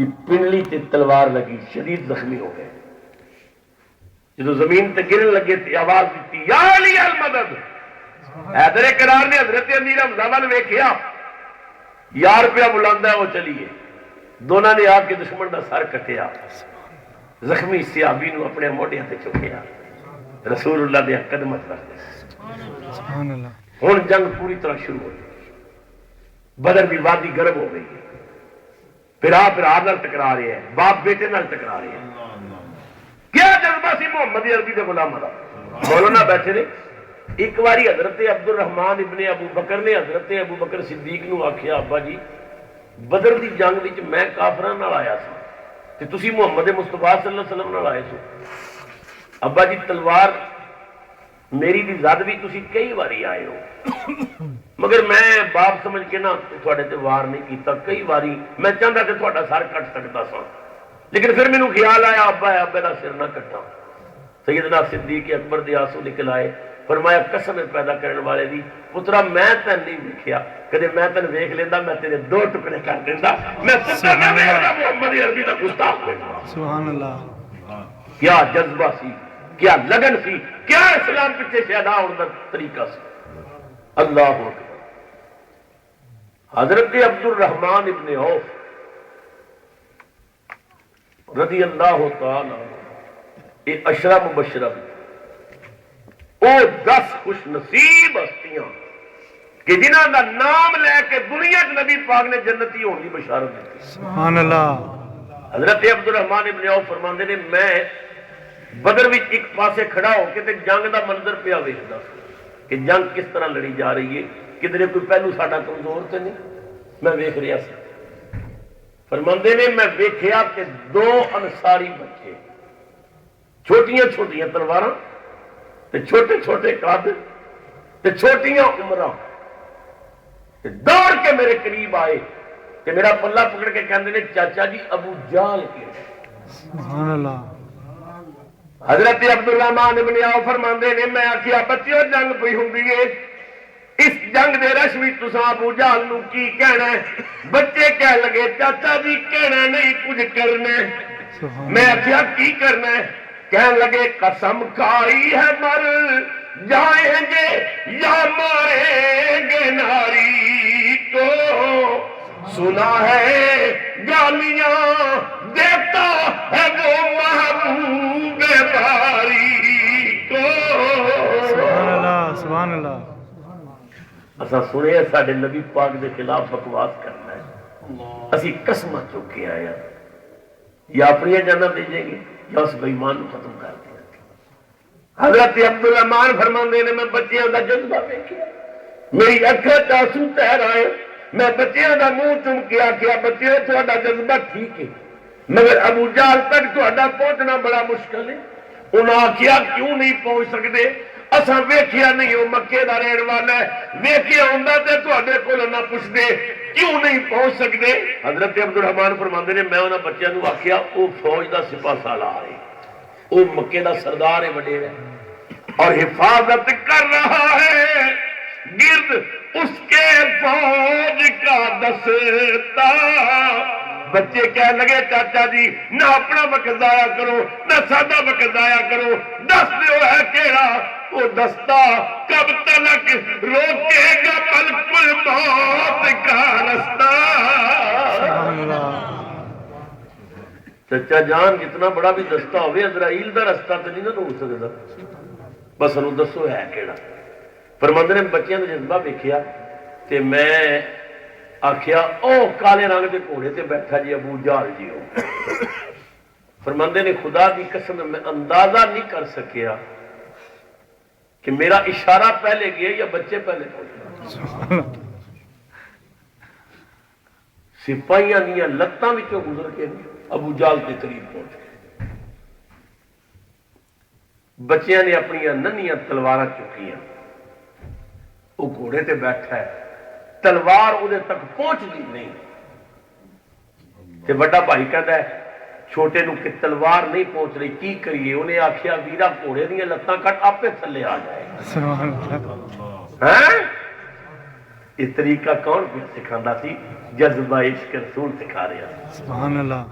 جی پنڈلی تے تلوار لگی، شدید زخمی ہو گئے. جدو زمین تے گرن لگے تے آواز دیتی یا علی المدد. حیدر کرار نے حضرت امیر حمزہ ول ویکھیا، یار پیا بلاندا ہے وہ چلیے. دونوں نے آ کے دشمن دا سر کٹیا، زخمی صحابی نو اپنے موڈیاں تے چکیا، رسول اللہ دے قدماں تے رکھ دتا. سبحان اللہ. ہن جنگ پوری طرح شروع ہو گئی. بدر دی وادی گرم ہو گئی ہے. پھرا نال ٹکرا رہے ہیں، باپ بیٹے نال ٹکرا رہے ہیں. کیا جذبہ سی محمد عربی دے غلاماں دا. مولانا بیٹھے نے. ایک باری حضرت عبد الرحمان ابن ابو بکر نے حضرت ابو بکر صدیق نو آکھیا ابا جی بدر دی جنگ وچ میں کافراں نال آیا سا تے تسی محمد مصطفیٰ صلی اللہ علیہ وسلم نال آئے سو. ابا جی تلوار میری دی زد بھی تسی کئی باری آئے ہو، مگر میں باپ سمجھ کے نہ تھوڑے تے وار نہیں کیتا. کئی باری میں چاہتا کہ تھوڑا سر کٹ سکتا سا، لیکن پھر مینوں خیال آیا ابا دا سر نہ کٹا. سیدنا صدیق اکبر دے آنسو نکل آئے. فرمایا قسم پیدا کرنے والے دی پترا میں تن نہیں ویکھیا، کدے میں تن ویکھ لیندا میں تیرے دو ٹکڑے کر دیندا. میں پتر نہ ویکھدا محمد عربی دا گستاخ بندا. سبحان اللہ. کیا جذبہ سی، کیا لگن سی، کیا اسلام پیچھے سے ادا ہونے کا طریقہ سی. اللہ اکبر. حضرت عبد الرحمان ابن عوف رضی اللہ تعالی یہ اشرا مبشرہ او 10 خوش نصیب ہستیاں کہ جنہاں دا نام لے کے دنیا نبی پاک نے جنتی ہونے کی بشارت دی. سبحان اللہ. حضرت عبد الرحمان ابن عوف فرماندے نے میں بدر وچ ایک پاسے کھڑا ہو کے تے جنگ دا منظر پیا ویکھدا کہ جنگ کس طرح لڑی جا رہی ہے، کدھر کوئی پہلو ساڈا کمزور تے نہیں. میں ویکھ رہا سی. فرماندے نے میں ویکھیا کہ 2 انصاری بچے چھوٹیاں چھوٹیاں تلواراں تے چھوٹے چھوٹے قد تے چھوٹیاں عمراں تے دوڑ کے میرے قریب آئے کہ میرا پلہ پکڑ کے کہندے نے چاچا جی ابو جہل کے. سبحان اللہ. حضرت عبد الرحمان ابن عوف فرماندے نے میں آکھیا بچیو جنگ پئی ہوندی ہے، اس جنگ دے رش وچ تساں ابو جہل نو کی کہنا ہے؟ بچے کہہ لگے چاچا جی کہنا نہیں کچھ کرنا ہے. میں آکھیا کی کرنا ہے؟ کہنے لگے قسم کھائی ہے مر جائیں گے یا ماریں گے ناری کو، سنا ہے گالیاں دیتا ہے وہ محبوب باری کو. سبحان اللہ. سبحان اللہ. اساں سنے ساڈے نبی پاک دے خلاف بکواس کرنا ہے، اسی قسماں چک کے آئے ہیں، یا اپنی جاناں دے جائیں گے یا اس بے ایمان کو ختم کر دیا. حضرت عبد الرحمان فرماندے نے میں بچیاں دا جذبہ دیکھیا، میری اکھاں تے آنسو تہر آئے. میں بچیاں دا منہ چوم کے آکھیا بچیو تہاڈا جذبہ ٹھیک ہے مگر ابو جہل تک تہاڈا پہنچنا بڑا مشکل ہے. انہاں آکھیا کیوں نہیں پہنچ سکدے؟ اساں ویکھیا نہیں وہ مکے دا رہن والا ہے، ویکھیا ہوندا تے تہاڈے کول نہ پوچھدے کیوں نہیں پہنچ سکدے؟ حضرت عبد الرحمان فرماندے نے میں انہاں بچیاں نو آکھیا او فوج دا سپاہ سالار ہے، او مکے دا سردار ہے وڈیر ہے اور حفاظت کر رہا ہے گرد اس کے فوج کا دستا. بچے کہنے لگے چاچا جی نہ اپنا وقت ضائع کرو نہ سادہ وقت ضائع کرو، دس دیو ہے کیڑا وہ دستہ کب تلک روکے گا ملک الموت کا رستہ. چچا جان جتنا بڑا بھی دستہ ہوئے عزرائیل دا رستہ تو نہیں نہ روک سکتا، بس انہوں دسو ہے کیڑا. فرماندے نے بچیاں دا جذبہ ویکھیا تے میں آکھیا او کالے رنگ دے گھوڑے تے بیٹھا جی ابو جہل جی ہو. فرماندے نے خدا دی قسم میں اندازہ نہیں کر سکیا کہ میرا اشارہ پہلے گیا یا بچے پہلے پہنچے. سپاہیاں دیاں لتاں وچوں گزر کے ابو جہل کے قریب پہنچ گئے. بچیاں نے اپنی ننھیاں تلواراں چکیاں، وہ گھوڑے تے بیٹھا ہے، تلوار وہ تک پہنچتی نہیں تے بڑا بھائی کہتا ہے چھوٹے نو کہ تلوار نہیں پہنچ رہی کی کریے؟ انہیں آخیا ویرا گھوڑے دیا لتاں کٹ آپ تھلے آ جائے. یہ طریقہ کون کچھ سکھانا سی؟ جذبہ عشق رسول سکھا رہا. سبحان اللہ.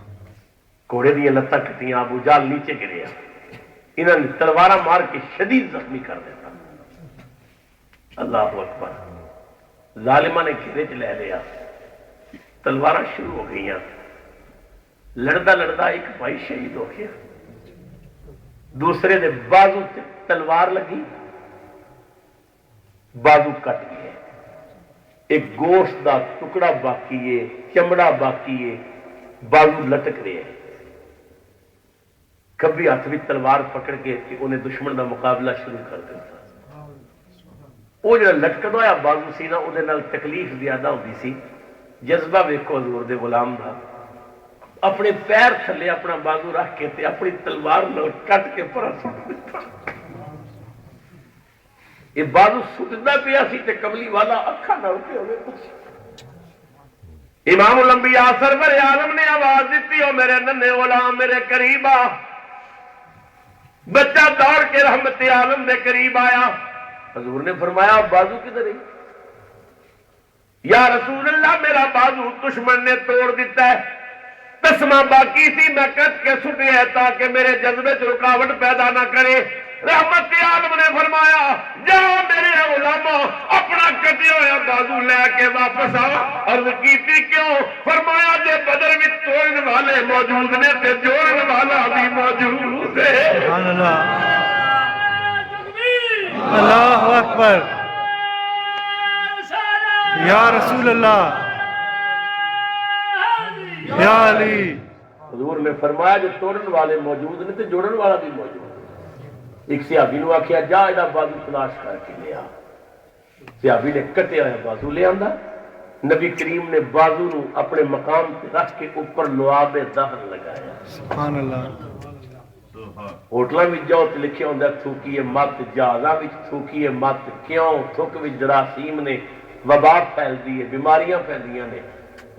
گھوڑے دیا لتاں کٹیاں، ابو جہل نیچے گریا، انہوں نے تلوار مار کے شدید زخمی کر دیتا. اللہ اکبر. ظالمہ نے گھیرے چ لے لیا، تلوار شروع ہو گئی. لڑدا لڑدا ایک بھائی شہید ہو گیا، دوسرے دے بازو تے تلوار لگی، بازو کٹ گئے. ایک گوشت دا ٹکڑا باقی ہے، چمڑا باقی ہے، بازو لٹک رہے ہیں. کبھی ہاتھ بھی تلوار پکڑ کے انہیں دشمن دا مقابلہ شروع کر دیتا. وہ جو لٹکدا ہوا بازو سی نا، وہ تکلیف زیادہ ہوتی سی. جذبہ ویکھو حضور دے غلام دا، اپنے پیر تھلے اپنا بازو رکھ کے تے اپنی تلوار کٹ کے پرا سٹ دیتا. یہ بازو سٹدا پیا سی تے کملی والا اکھاں نال پہ ہوے. امام الانبیاء سرور عالم نے آواز دیتی، ہو میرے ننے غلام میرے قریب آ. بچہ دوڑ کے رحمت عالم دے قریب آیا. حضور نے فرمایا بازو کدھر ہے؟ یا رسول اللہ میرا بازو دشمن نے توڑ دیتا ہے، تسمہ باقی سی میں کٹ کے سٹیا تاکہ میرے جذبے سے رکاوٹ پیدا نہ کرے. رحمت عالم نے فرمایا جا میرے غلاموں اپنا کٹیا ہوا بازو لے کے واپس آ. عرض کیتی کیوں؟ فرمایا جے بدر میں توڑنے والے موجود نے تے جوڑنے والا بھی موجود ہے. سبحان اللہ. اللہ اکبر. یا رسول اللہ، یا علی. حضور نے فرمایا جو توڑن والے موجود نے تے جوڑن والا بھی موجود ہے. ایک صحابی نو آخیا جا یہ بازو تلاش کر کے لیا. صحابی نے کٹیا ہوا بازو لے آندا. نبی کریم نے بازو نو اپنے مقام پہ رکھ کے اوپر لعاب دہن لگایا. سبحان اللہ. ہوٹلاں وچ جاؤ تے لکھیا ہوندا تھوکیے مت، جہازاں وچ تھوکیے مت. کیوں؟ تھوک وچ جراثیم نے، وبا پھیلدی ہے، بیماریاں پھیلدیاں نے.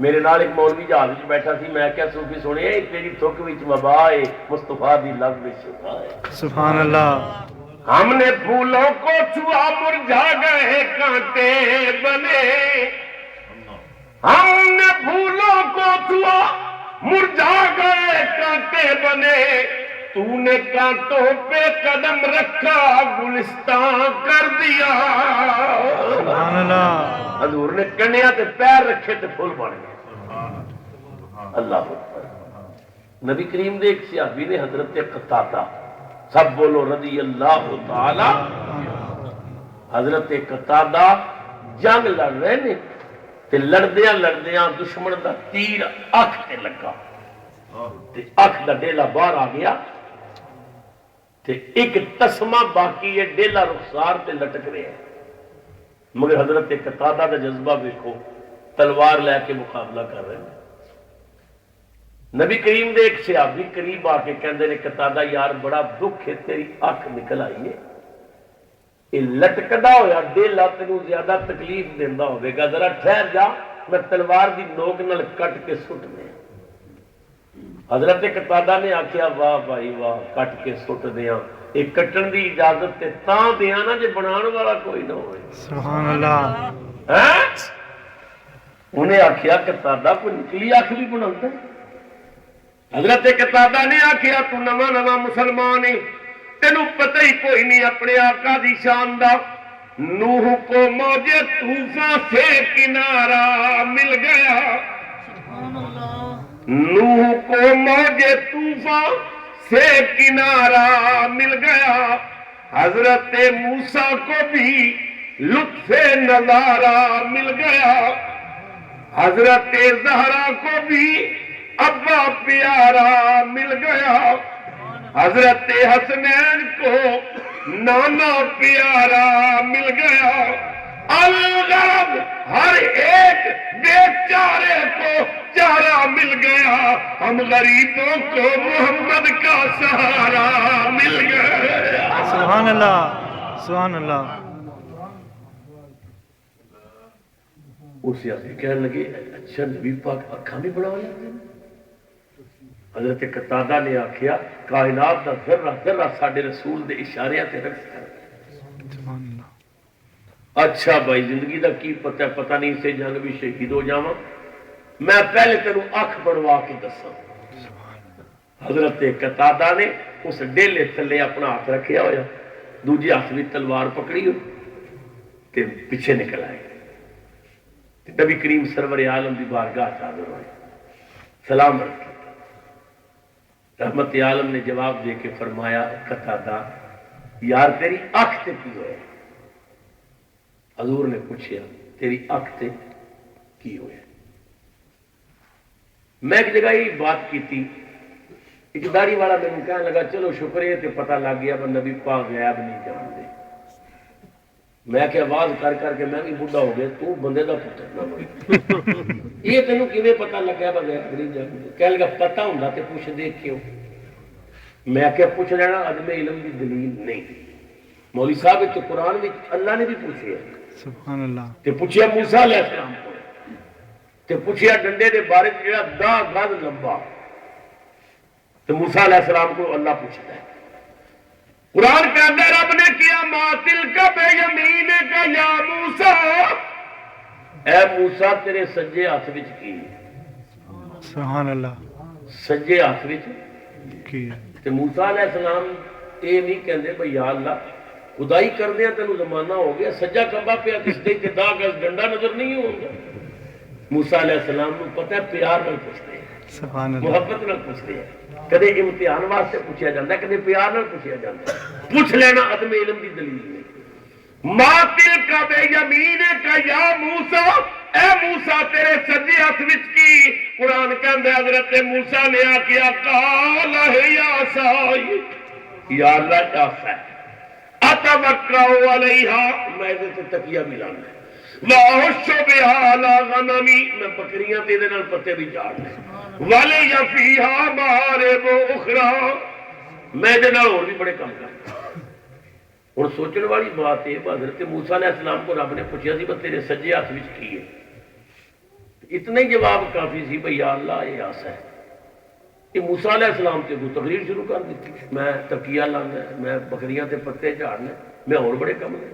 میرے نال ایک مولوی جہاز وچ بیٹھا سی، میں کیا صوفی سونے تیری تھوک وچ وبا ہے، مصطفیٰ دی لب وچ شفا ہے. سبحان اللہ. ہم نے پھولوں کو چھوا مرجھا گئے کانٹے بنے. ہم نے پھولوں کو چھوا مرجھا گئے کانٹے بنے. تو نے کانٹوں پہ قدم رکھا گلستان کر دیا. سبحان اللہ. حضور نے کنیا تے پیر رکھے تے پھول بن گئے. اللہ اکبر. نبی کریم دے ایک صحابی نے حضرت قتادہ، سب بولو رضی اللہ تعالی. حضرت قتادہ جنگ لڑ رہے نے تے لڑدیاں لڑدیاں دشمن دا تیر اکھ تے لگا تے اکھ دا ڈیلا باہر آ گیا تے ایک تسمہ باقی ہے، ڈیلا رخسار تے لٹک رہے ہیں. مگر حضرت قتادہ دا جذبہ دیکھو، تلوار لے کے مقابلہ کر رہے ہیں. نبی کریم دے ایک صحابی قریب آ کے کہندے نے قتادہ یار بڑا دکھ ہے، تیری اکھ نکل آئی ہے، یہ لٹکدا ہویا ڈیلا تینوں زیادہ تکلیف دیندا ہوے گا، ذرا ٹھہر جا میں تلوار دی نوک نال کٹ کے سٹ دے. حضرت قتادہ نے آخیا واہ بھائی واہ، کٹ کے سٹ دیاں. یہ کٹن دی اجازت تے تاں دیاں نا جے بنان والا کوئی نہ ہوئے. سبحان اللہ. انہیں آخیا قتادہ کوئی نکلی اکھ بھی بناتا. حضرت قتادہ نے آخیا تو نواں نواں مسلمان ہے، تینوں پتہ ہی کوئی نہیں اپنے آقا دی شان دا. نوح کو موجے طوفان سے کنارہ مل گیا. نوح کو موجے طوفان سے کنارہ مل گیا. حضرت موسیٰ کو بھی لطف نظارہ مل گیا. حضرت زہرا کو بھی ابا پیارا مل گیا. حضرت حسنین کو نانا پیارا مل گیا. الغرض ہر ایک بیچارے کو چارہ مل گیا. ہم غریبوں کو محمد کا سہارا مل گیا. سبحان اللہ. سبحان اللہ. اسی آدمی کہنے لگے اچھا نبی پاک اکھاں بھی بنا لیتے ہیں. حضرت قتادہ نے آخیا کائنات دا ذرہ ذرہ ساڈے رسول دے اشاریاں تے رکھ کر. سبحان اللہ. اچھا بھائی زندگی دا کی پتہ نہیں سے جنگ بھی شہید ہو جاواں، میں پہلے تینوں اکھ بنوا کے دساں۔ حضرت قتادہ نے اس ڈیلے تھلے اپنا ہاتھ رکھیا ہویا، دوجے ہاتھ بھی تلوار پکڑی ہوئی تے پیچھے نکل آئے۔ نبی کریم سرور عالم دی بارگاہ حاضر ہوئے، سلام عرض کیا۔ رحمت عالم نے جواب دے کے فرمایا قتادہ یار تیری اکھ تے کی ہوئے؟ حضور نے پوچھا تیری اکھ تے کی ہوئے؟ میں ایک جگہ ہی بات کی تھی، ایک داڑھی والا میں نے کہنے لگا چلو شکریہ تے پتہ لگ گیا پر نبی پاک غیب نہیں جانتے۔ میں کہ آواز کر کر کے میں بھی بڈھا ہو گیا، تو بندے دا پتر نہ بن یہ تینوں کیویں پتہ لگیا بغیر نہیں جانتے؟ کہنے لگا پتہ ہوندا تے پوچھ دیکھ کیوں؟ میں کہ پوچھ لینا عدم علم کی دلیل نہیں۔ مولوی صاحب تو قرآن میں اللہ نے بھی پوچھے سبحان اللہ، تے پوچھیا موسیٰ علیہ السلام کو، تے پوچھیا ڈنڈے دے بارے جڑا 10 گز لمبا، تے موسیٰ علیہ السلام کو اللہ پوچھتا ہے۔ قرآن کہتا ہے رب نے کیا ما تلک بیمینک یا موسیٰ، اے موسیٰ تیرے سجے ہاتھ وچ کی؟ سبحان اللہ سجے ہاتھ وچ کی تے موسیٰ علیہ السلام یہ نہیں کہندے بھئی یا اللہ خدائی کردے ہیں تینوں زمانہ ہو گیا سجا کبا پیا دس دے تے 10 گز ڈنڈا نظر نہیں ہوگا۔ موسیٰ علیہ السلام کو پتہ ہے پیار نال پوچھتے ہیں، سبحان اللہ، محبت نال پوچھتے ہیں، کدے امتحان واسطے پوچھا جاتا ہے کدے پیار نال پوچھا جاتا ہے۔ پوچھ لینا عدم علم کی دلیل نہیں۔ ما تلک بیمینک یا موسیٰ، اے موسیٰ تیرے سجے ہاتھ وچ کی؟ قرآن کہندا ہے حضرت موسیٰ نے آکھیا قال یا عصای، یا اللہ عصا ہے اتوکا علیہا، میں دے تے تکیہ ملانا ہے، واحش بہا علی غنمی، میں بکریاں تے دے نال پتے بھی جاڑنے، ولی فیہا مآرب اخری، میں دے نال اور بھی بڑے کام کرتا۔ اور سوچنے والی بات ہے حضرت موسیٰ علیہ السلام کو رب نے پوچھا سی بس تیرے سجے ہاتھ وچ کی ہے؟ اتنا ہی جواب کافی سی بھئی یا اللہ یہ عصا ہے۔ یہ موسیٰ علیہ السلام سے وہ تقریر شروع کر دیتی، میں تکیہ لانا ہے، میں بکریاں تے پتے جھاڑنا ہے، میں اور بڑے کام لے۔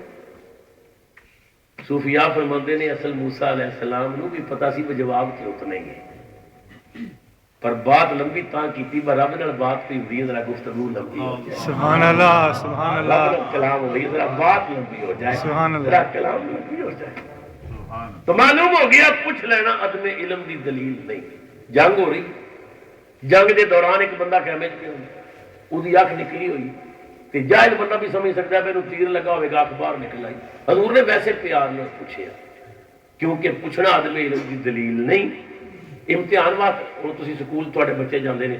صوفیاء فرماندے نے اصل موسیٰ علیہ السلام نو بھی پتا سی وہ جواب تے اتنا ہی ہے، پر بات لمبی تاں کیتی پر رب نال بات پہ ہوئی ذرا گفتگو لمبی ہو جائے، سبحان اللہ، سبحان رب نال اللہ، کلام ہوئی ذرا بات لمبی ہو جائے، سبحان اللہ، ذرا کلام لمبی ہو جائے تو معلوم ہو گیا پوچھ لینا عدم علم دی دلیل نہیں۔ جنگ ہو رہی، جنگ دے دوران ایک بندہ خیمے چ پیا ہوں، دی اکھ نکلی ہوئی تے جاہل بندہ بھی سمجھ سکتا ہے مینوں تیر لگا ہوئے گا، اکھ باہر نکل آئی۔ حضور نے ویسے پیار نال پوچھیا کیونکہ پوچھنا عدم علم دی دلیل نہیں۔ امتحان واسطے ہن تسی سکول تواڈے بچے جاندے نے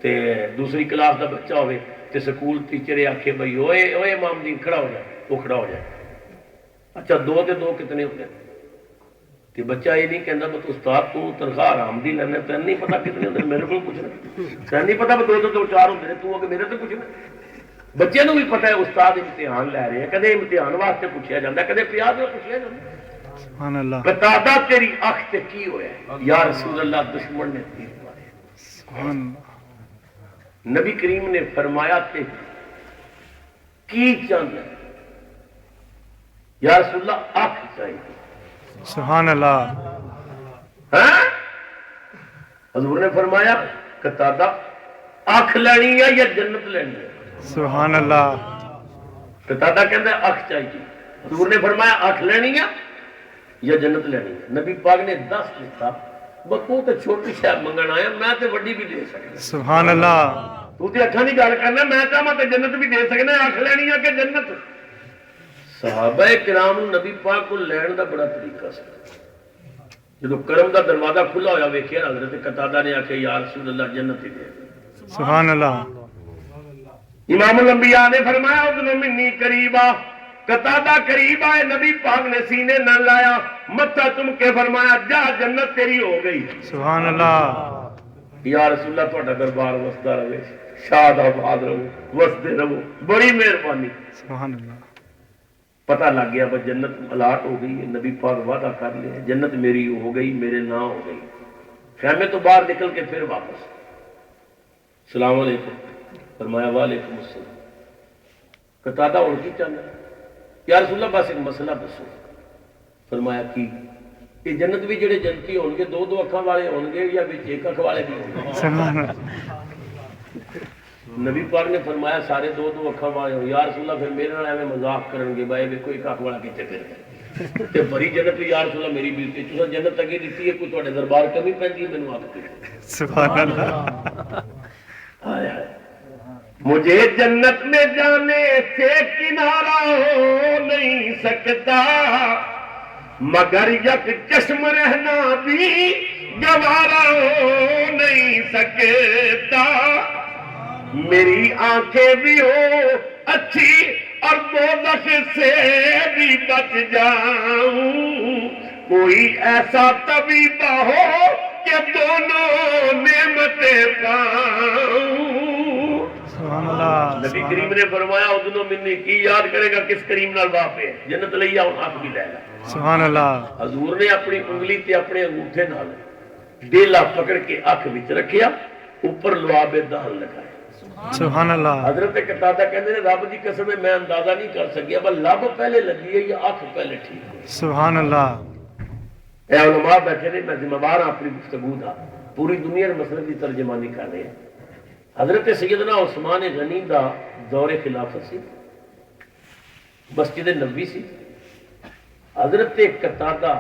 تے دوسری کلاس دا بچہ ہوئے تے سکول ٹیچر آکھے بھئی اوئے اوئے امام دین کھڑا ہو جائے، وہ کھڑا ہو جائے۔ اچھا 2 تے 2 کتنے ہوتے ہیں؟ تے بچہ یہ نہیں کہندا بس استاد تو تنخواہ حرام دی لینا، تین نہیں پتا کتنے ہوندے، میرے کو پوچھنا، تین نہیں پتا 2 2 4 ہوندے نے، تو کہ میرے تو پوچھنا۔ بچے نو بھی پتا ہے استاد امتحان لے رہے ہیں، کدے امتحان واسطے پوچھا جاتا ہے، کدے پیار نال پوچھا جاتا ہے۔ سبحان اللہ، قتادہ تیری اکھ تے کی ہویا ہے؟ یا رسول اللہ دشمن نے تیر مارے۔ سبحان اللہ، نبی کریم نے فرمایا تے کی چاہتا ہے؟ یا رسول اللہ اکھ چاہیے۔ سبحان اللہ، ہاں حضور نے فرمایا قتادہ اکھ لینی ہے یا جنت لینی ہے؟ سبحان اللہ، قتادہ کہتا ہے اکھ چاہیے۔ حضور نے فرمایا اکھ لینی ہے یا جنت لینی ہے؟ نبی پاک نے 10 لکھا بکو تے چھوٹی شاہ منگن آیا، میں تے وڈی بھی دے سکتا۔ سبحان اللہ، تو تے اکھاں دی گل کرنا، میں چاہاں تے جنت بھی دے سکنا، اکھ لینی ہے کہ جنت؟ صحابہ کرام نبی پاک کو لین دا بڑا طریقہ سی۔ جدو کرم دا دروازہ کھلا ہویا ویکھیا حضرت قتادہ نے آکھیا یا رسول اللہ جنت ہی دے۔ سبحان اللہ، امام الانبیاء نے فرمایا اذن منی قریبا، قتادہ قریب آئے، نبی پاک نے سینے نہ لایا، متھا چم کے فرمایا جا جنت تیری ہو گئی۔ سبحان اللہ، یا رسول اللہ تہاڈا دربار وسدا رہے، شاد آباد رہو، وسدے رہو، بڑی مہربانی۔ سبحان اللہ، پتہ لگ گیا بس جنت الاٹ ہو گئی ہے، نبی پاک وعدہ کر لیا جنت میری ہو گئی، میرے نہ ہو گئی۔ خیمے تو باہر نکل کے پھر واپس السلام علیکم فرمایا وعلیکم السلام۔ قتادہ اور کی چاہنا یا رسول اللہ بس ایک مسئلہ دسو. فرمایا کی یہ جنت بھی جڑے جنتی ہون گے دو اکھاں والے ہون گے یا وچ ایک اکھ والے بھی ہون گے؟ سبحان اللہ. نبی پاک نے فرمایا سارے دو اکھاں والے ہوں. یا رسول اللہ پھر میرے نال ایویں مذاق کرن گے بھائی ویکھو ایک اکھ والا کتے پھر گئے تے بڑی جنت یا رسول اللہ میری بیٹی تساں جنت اگے دتی ہے کوئی تواڈے دربار کمی پیندی ہے مینوں آکھ دو. سبحان اللہ. ہائے ہائے مجھے جنت میں جانے سے کنارہ ہو نہیں سکتا مگر یک چشم رہنا بھی گوارا ہو نہیں سکتا. میری آنکھیں بھی ہو اچھی اور دوزخ سے بھی بچ جاؤں کوئی ایسا طبیبہ ہو کہ دونوں نعمتیں پاؤں. سبحان اللہ. نبی کریم نے فرمایا ادنو منی کی یاد کرے گا کس کریم نال واپے جنت لئی آؤ آنکھ بھی لے گا. سبحان اللہ. حضور نے اپنی انگلی تے اپنے انگوٹھے نال ڈیلا پکڑ کے اکھ وچ رکھیا اوپر لعاب دہن لگائے. سبحان اللہ. حضرت قتادہ کہندے نے رب دی قسم ہے میں اندازہ نہیں کر سکیا بس لب پہلے لگی ہے یا اکھ پہلے ٹھیک ہے. سبحان اللہ. اے علماء بیٹھے نے میں ذمہ دار اپنی گفتگو دا پوری دنیا کے مسئلے کی ترجمانی کر رہے ہیں. حضرت سیدنا عثمان غنی دا دور خلافت سی مسجد نبوی سی. حضرت قتادہ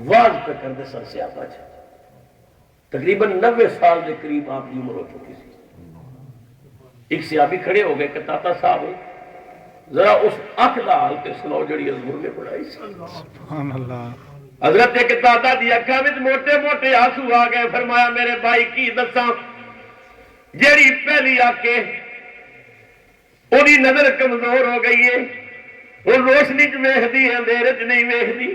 واز پہ کردے سر صحابہ چ تقریباً 90 سال کے قریب آپ کی عمر ہو چکی سی. ایک صحابی کھڑے ہو گئے قتادہ صاحب ذرا اس اکھ دا حال تے سناؤ جڑی حضور نے پڑھائی سی. سبحان اللہ. حضرت قتادہ دی اکھاں وچ موٹے موٹے آنسو آ گئے. فرمایا میرے بھائی کی دساں جیڑی پہلی آکے وہی نظر کمزور ہو گئی ہے وہ روشنی چ ویکھدی ہے اندھیرے چ نہیں ویکھدی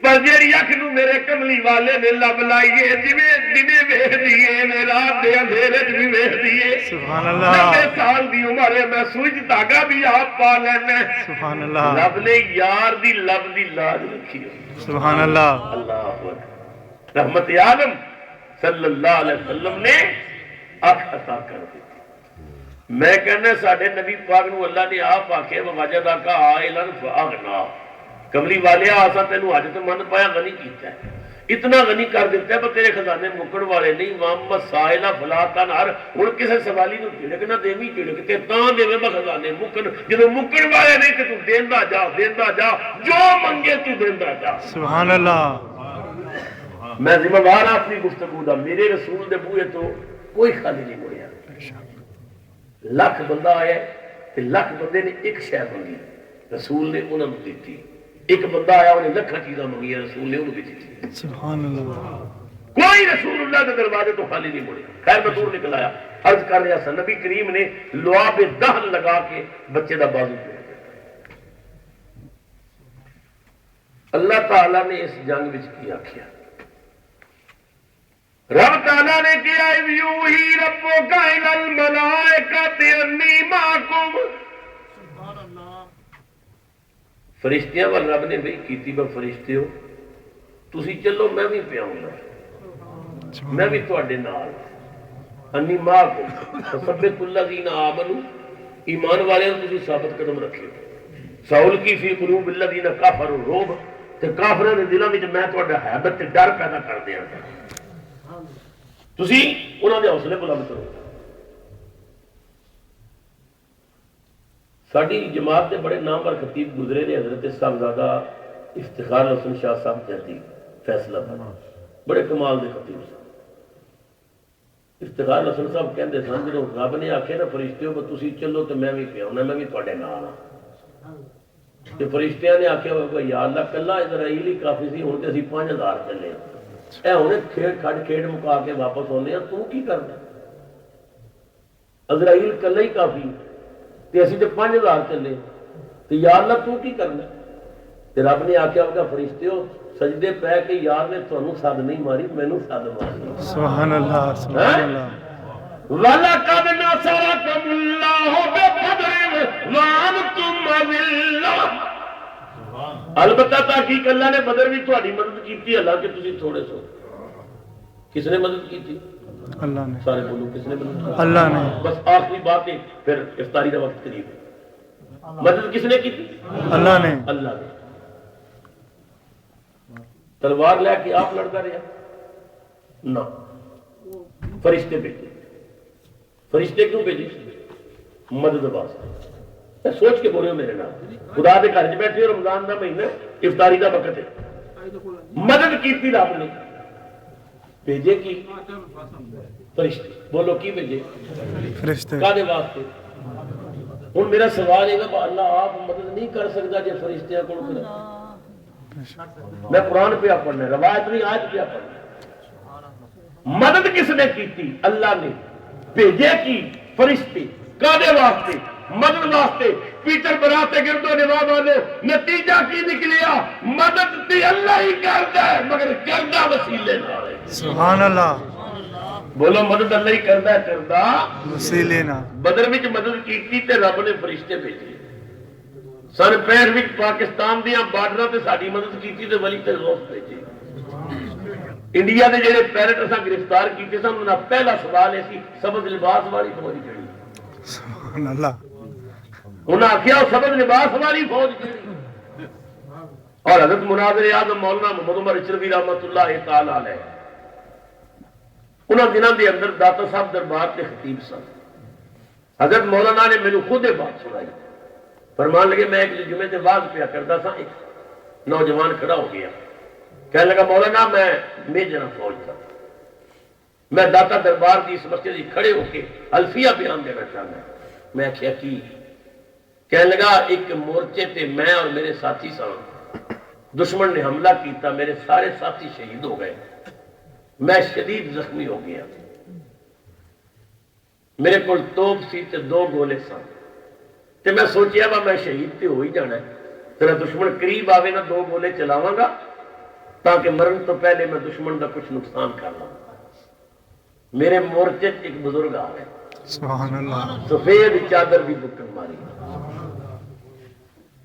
پر جیڑی اکھ نو میرے کملی والے نے لب لائی ہے جویں دنے ویکھدی ہے میں رات دے اندھیرے چ بھی ویکھدی ہے. سبحان اللہ. 90 سال دی عمر ہے میں سوئی دھاگا بھی آپ پا لینا. سبحان اللہ. رب نے یار دی لب دی لاج رکھی ہے. سبحان اللہ. اللہ اکبر. رحمت عالم صلی اللہ علیہ وسلم نے اکھ عطا کر دی. میں کہنا ساڈے نبی پاک نو اللہ نے آپ آکھے وجدہ کا عائلا فاغنا کملی والے آسا تینوں اج تے من پایا غنی کیتا ہے اتنا غنی کر دیتا ہے پر تیرے خزانے مکڑ والے نہیں. محمد سائلہ فلا تنہر ہن کسے سوالی نو چڑک نہ دیویں چڑک تے تاں دیویں میں خزانے مکن جدوں مکڑ والے نہیں تے تو دیندا جا جو منگے تو دیندا جا. سبحان اللہ. میں ذمہ دار اپنی گفتگو دا میرے رسول دے بوئے تو کوئی خالی نہیں مڑیا. لکھ بندہ آیا تے لکھ بندے نے ایک شے منگی رسول نے انہاں نوں دتی. ایک بندہ آیا انہیں لکھاں چیزاں منگی رسول نے انہوں بھی دتی. سبحان اللہ. کوئی رسول اللہ کے دروازے تو خالی نہیں مڑیا. خیر میں دور نکل آیا عرض کر رہا سا نبی کریم نے لعاب دہن لگا کے بچے دا بازو توڑ دیا. اللہ تعالیٰ نے اس جنگ وچ کی آکھیا رب تعالیٰ نے کیا یوحی ربک الی الملائکۃ انی معکم. فرشتیاں وال رب نے وہی کیتی با فرشتے ہو تسی چلو میں بھی پیاؤں گا میں بھی تواڈے نال انی معکم فثبت الذین آمنوا ایمان والے تسی ثابت قدم رکھیو. ساؤل کی فی قلوب الذین کفروا الرعب تے کافراں دے دلاں وچ میں تواڈا ہیبت تے ڈر پیدا کر دیاں گا. تسی انہوں نے حوصلے بلند کرو. ساری جماعت کے بڑے نامور خطیب گزرے نے حضرت صاحبزادہ افتخار حسن شاہ صاحب جہدی فیصلہ بڑے کمال دے خطیب سے. افتخار حسن صاحب کہندے سن جدوں رب نے آکھے نا فرشتیو تسی چلو تے میں بھی پیاؤنا میں بھی تواڈے نال ہاں تے فرشتیاں نے آکھیا یا اللہ کلا اسرائیل ہی کافی سی ہن تے اسی 5000 چلے اے ہونے کھیڑ مکا کے واپس ہونے ہیں تو کی کرنا عزرائیل کلا ہی کافی تے اسی تے 5000 چلے تے یا اللہ تو کی کرنا. تے رب نے آکھیا ہوگا فرشتیو سجدے پہ کے یار نے تانوں سد نہیں ماری مینوں سد ماری. سبحان اللہ. سبحان اللہ. وَلَقَدْ نَصَرَكُمُ اللَّهُ بِبَدْرٍ وَأَنْتُمْ أَذِلَّةٌ. البتہ تحقیق اللہ نے بدر بھی تہاڈی مدد کی حالانکہ تسی تھوڑے سو. کس نے مدد کی تھی؟ اللہ نے. سارے بولو کس نے مدد کی؟ اللہ نے. بس آخری بات ہے پھر افطاری کا وقت قریب ہے. مدد کس نے کی تھی؟ اللہ نے اللہ نے. تلوار لے کے آپ لڑتا رہا نہ, فرشتے بھیجے. فرشتے کیوں بھیجے؟ مدد واسطے. سوچ کے بولے میرے نام, خدا دے گھر بیٹھے رمضان دا مہینہ افطاری دا وقت ہے, مدد کی تھی رب نے, بھیجے کی فرشتے. بولو کی بھیجے؟ فرشتے. کاہدے واسطے؟ ہوں میرا سوال ہے کہ اللہ آپ مدد نہیں کر سکتا جی فرشتیاں کو؟ میں قرآن پہ پڑھنا, روایت نہیں آیت پہ پڑھنا. مدد کس نے کی تھی؟ اللہ نے. بھیجے کی فرشتے. کاہدے واسطے؟ مدد واسطے. پیٹر براتے گردو نوا والے, نتیجہ کی نکلیا؟ مدد تی اللہ ہی کرتا ہے مگر کردہ وسیلے نال. سبحان اللہ. بولو مدد اللہ ہی کرتا ہے, کردہ وسیلے نال. بدر وچ مدد کیتی تے رب نے فرشتے بھیجے. سن 65 وچ پاکستان دیاں بارڈراں تے ساڈی مدد کیتی تے ولی تے غوث بھیجے. انڈیا دے جڑے پیرٹ اساں گرفتار کیتے سن انہاں پہلا سوال یہ سی سبز لباس والی فوج کیڑی؟ سبحان اللہ. انہاں آخیا سبز لباس والی فوج کیڑی؟ اور حضرت مناظر اعظم مولانا محمد عمر چشتیٰ رحمۃ اللہ تعالی علیہ انہاں دنوں دے اندر داتا صاحب دربار کے خطیب سن. حضرت مولانا نے میرے خود بات سنائی. فرمان لگے میں ایک جمعے سے واز پیا کرتا تھا, ایک نوجوان کھڑا ہو گیا, کہنے لگا مولانا میں میجر فوج تھا, میں داتا دربار کی اس مسجد کھڑے ہو کے الفیہ بیان دینا چاہتا ہوں. میں کیا کی؟ کہنے لگا ایک مورچے تے میں اور میرے ساتھی سن, دشمن نے حملہ کیتا, میرے سارے ساتھی شہید ہو گئے, میں شدید زخمی ہو گیا. میرے کو توپ سی تے 2 گولے سن تے میں سوچیا با میں شہید تے ہو ہی جانا ہے, تیرا دشمن قریب آوے نہ 2 گولے چلاواں گا تاکہ مرن تو پہلے میں دشمن کا کچھ نقصان کر لوں. میرے مورچے ایک بزرگ آ گئے, سبحان اللہ. سفید چادر بھی بکن ماری,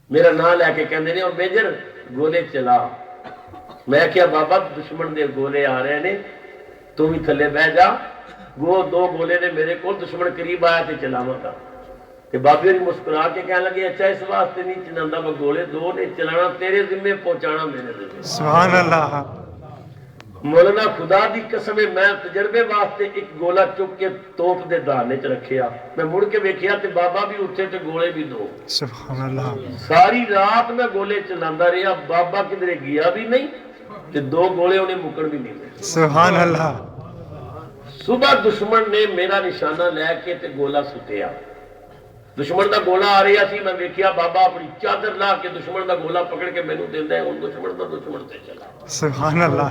میرا نام لے کے کہندے نے اور میجر گولے چلا. میں کیا بابا دشمن دے گولے آ رہے نے, تو بھی تھلے بہ جا, وہ 2 گولے نے میرے کو, دشمن قریب آیا تے چلاواں گا. کہ بابے نے مسکرا کے کہنے لگے اچھا اس واسطے نہیں چلانا, میں گولے 2 نے چلانا تیرے ذمے, پہنچانا میرے ذمے. سبحان اللہ. مولانا خدا دی قسم ہے میں تجربے واسطے ایک گولا چک کے توپ دے دانے چ رکھیا, میں مڑ کے ویکھیا تے بابا بھی اٹھے تے گولے بھی 2. سبحان اللہ. ساری رات میں گولے چلاندا رہیا, بابا کدھر گیا بھی نہیں تے 2 گولے انہیں مکڑ بھی نہیں دے. سبحان اللہ. صبح دشمن نے میرا نشانہ لے کے تے گولا سٹیا. دشمن دا گولا آ رہا سی, میں ویکھیا بابا اپنی چادر لا کے دشمن دا گولا پکڑ کے مینوں دیندا ہے, ہن دشمن تے چلا. سبحان اللہ.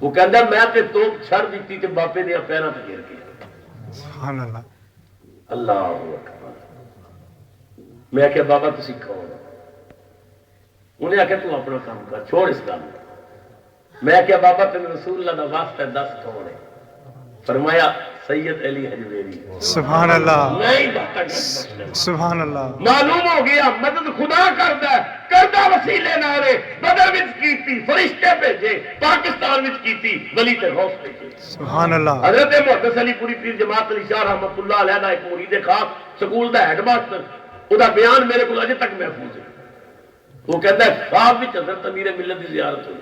وہ کہندا میں تے توپ چھڑ دتی تے باپے دے پیراں تے گر گیا. سبحان اللہ. اللہ اکبر. میں کہ بابا تسی کون؟ انہیں آخیا تو اپنا کام کر, چھوڑ اس گل. میں کہ بابا تین رسول اللہ دا واسطہ ہے, 10 کون ہے؟ فرمایا سید علی حجویری. سبحان اللہ. نہیں, سبحان اللہ. معلوم ہو گیا مدد خدا کرتا ہے, کردہ وسیلے نارے. بدر وچ کیتی فرشتے بھیجے, پاکستان وچ کیتی ولی تے غوث بھیجے. سبحان اللہ. حضرت محدث علی پوری پیر جماعت علی شاہ رحمۃ اللہ علیہ دا ایک مرید خاص سکول دا ہیڈ ماسٹر, او دا بیان میرے کو اجے تک محفوظ ہے. وہ کہتا ہے خواب وچ حضرت امیر ملت دی زیارت ہوئی,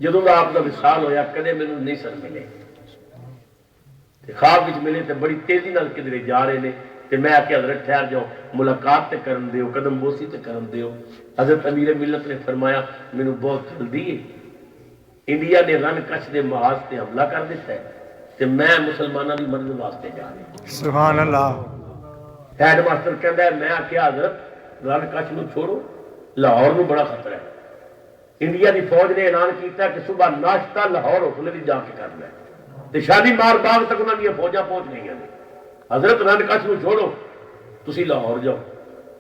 جدوں دا آپ دا وصال ہویا کدے مینوں نہیں سن ملے. خواب وچ ملے تے بڑی تیزی نال کدھر جا رہے نے, تے میں آکھیا حضرت ٹھہر جاؤ, ملاقات تے کرن دیو, قدم بوسی تے کرن دیو. حضرت امیر ملت نے فرمایا مینوں بہت جلدی ہے, انڈیا نے رن کچھ دے محاذ تے حملہ کر دیتا ہے تے میں مسلماناں دی مدد واسطے جا رہا. سبحان اللہ. ہیڈ ماسٹر کہندا ہے میں آکھیا حضرت رن کچھ نو چھوڑو, لاہور نو بڑا خطرہ ہے. انڈیا دی فوج نے اعلان کیتا کہ صبح ناشتہ لاہور حوصلے دی جا کے کرنا ہے, تے شادی مار باغ تک انہاں دی فوجاں پہنچ گئی ہیں. حضرت رن کچھ نو چھوڑو, تسی لاہور جاؤ.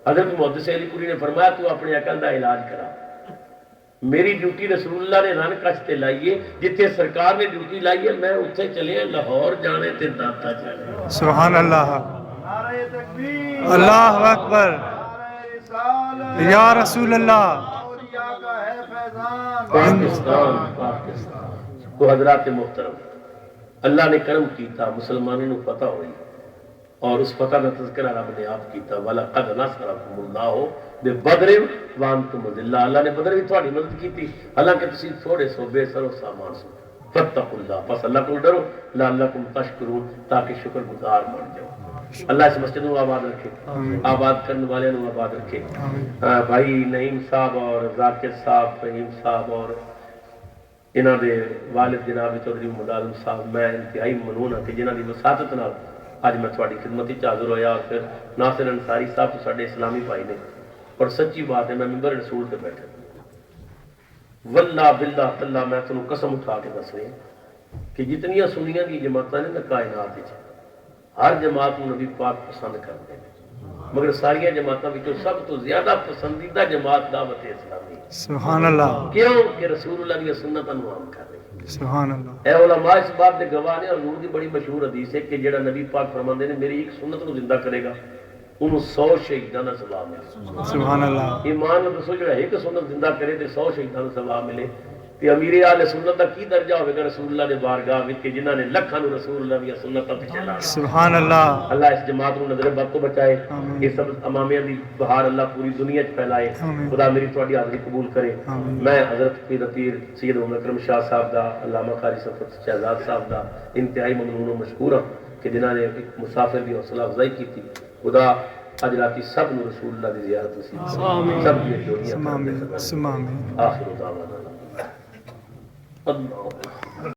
حضرت محدث علی پوری نے فرمایا تو اپنے عقل دا علاج کرا. میری ڈیوٹی رسول اللہ نے رن کچھ تے لائیے, جتھے سرکار نے ڈیوٹی لائی ہے میں اتنے چلے, لاہور جانے تے داتا جانے. سبحان اللہ. اللہ اکبر. یا رسول اللہ. تو حضرات محترم, اللہ نے کرم کیتا, مسلمانوں کو پتہ ہوئی اور اس فتح کا تذکرہ رب نے آپ کیتا وَلَقَدْ نَصَرَكُمُ اللَّهُ بِبَدْرٍ وَأَنْتُمْ أَذِلَّةٌ اللہ نے بدر بھی تھوڑی مدد کی تھی حالانکہ تسی تھوڑے سو بے سر و سامان سو فَاتَّقُوا اللَّهَ پس اللہ کو ڈرو لَعَلَّكُمْ تَشْكُرُونَ تاکہ شکر گزار بن جاؤ اللہ اس مسجد کو آباد رکھے آباد کرنے والے کو آباد رکھے بھائی نعیم صاحب اور ذاکر صاحب فہیم صاحب اور انہاں دے والد جناب چودھری ملازم صاحب میں انتہائی ممنون ہاں کہ جنہاں دی وساطت نال آج میں تھوڑی خدمت ہی حاضر ہویا اور پھر ناصر انصاری صاحب تو ساڈے اسلامی بھائی نے اور سچی بات ہے میں ممبر رسول تے بیٹھا واللہ باللہ اللہ میں تنوں قسم اٹھا کے دس رہا کہ جتنیاں سنیاں دی جماعتاں نے نا کائنات وچ ہر جماعت نو نبی پاک پسند کرتے ہیں مگر ساری جماعتاں وچوں سب تو زیادہ پسندیدہ جماعت دعوت اسلامی سبحان اللہ کیوں کہ رسول اللہ دی سنتاں نو عام کر رہی ہے سبحان اللہ اے علماء اس بات دے گواہ نے اور حضور دی بڑی مشہور حدیث ہے کہ جڑا نبی پاک فرماندے نے میری ایک سنت نو زندہ کرے گا انہوں 100 شہیداں دا ثواب ملے سبحان اللہ ایمان نال دسو جڑا ایک سنت زندہ کرے تے 100 شہیداں دا ثواب ملے تے امیر اہل سنت دا کی درجہ ہوے گا رسول اللہ دے بارگاہ وچ کہ جنہاں نے لکھاں نو رسول اللہ دی سنتاں تے چلانا سبحان اللہ اللہ اس جماعت کو نظر بد تو بچائے آمین یہ سب امامیہ دی بہار اللہ پوری دنیا چ پھیلائے آمین خدا میری تہاڈی حاضری قبول کرے آمین میں حضرت پیر پیر سید عمر اکرم شاہ صاحب دا علامہ قاری صفت شہزاد صاحب دا انتہائی ممنون و مشکور ہوں کہ جنہاں نے ایک مسافر دی حوصلہ افزائی کی تھی خدا اج راتی سب نو رسول اللہ دی زیارت نصیب کرے سب دی جوڑیاں آمین آمین آخر دعوانا اللہ